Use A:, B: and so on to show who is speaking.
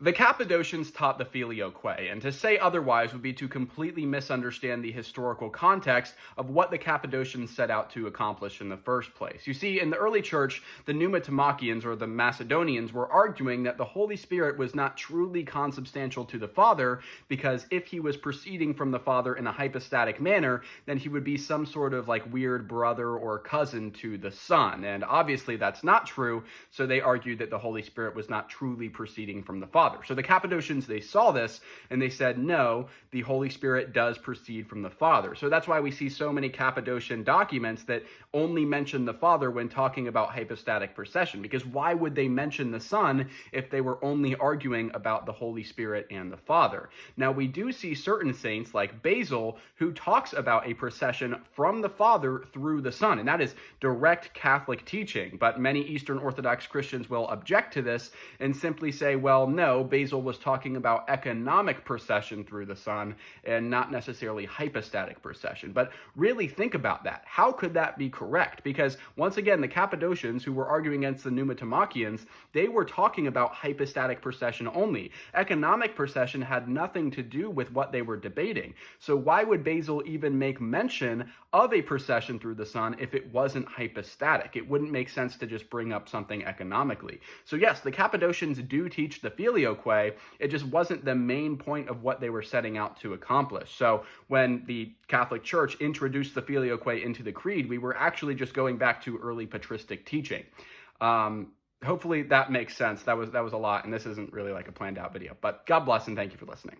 A: The Cappadocians taught the filioque, and to say otherwise would be to completely misunderstand the historical context of what the Cappadocians set out to accomplish in the first place. You see, in the early church, the pneumatomachians, or the Macedonians, were arguing that the Holy Spirit was not truly consubstantial to the Father, because if he was proceeding from the Father in a hypostatic manner, then he would be some sort of like weird brother or cousin to the Son. And obviously that's not true, so they argued that the Holy Spirit was not truly proceeding from the Father. So the Cappadocians, they saw this and they said, no, the Holy Spirit does proceed from the Father. So that's why we see so many Cappadocian documents that only mention the Father when talking about hypostatic procession, because why would they mention the Son if they were only arguing about the Holy Spirit and the Father? Now, we do see certain saints like Basil who talks about a procession from the Father through the Son, and that is direct Catholic teaching. But many Eastern Orthodox Christians will object to this and simply say, well, no, Basil was talking about economic procession through the Son and not necessarily hypostatic procession. But really think about that. How could that be correct? Because once again, the Cappadocians, who were arguing against the pneumatomachians, they were talking about hypostatic procession only. Economic procession had nothing to do with what they were debating. So why would Basil even make mention of a procession through the Son if it wasn't hypostatic? It wouldn't make sense to just bring up something economically. So yes, the Cappadocians do teach the filioque. It just wasn't the main point of what they were setting out to accomplish. So when the Catholic Church introduced the filioque into the creed, we were actually just going back to early patristic teaching. Hopefully that makes sense. That was a lot, and this isn't really like a planned out video, but God bless and thank you for listening.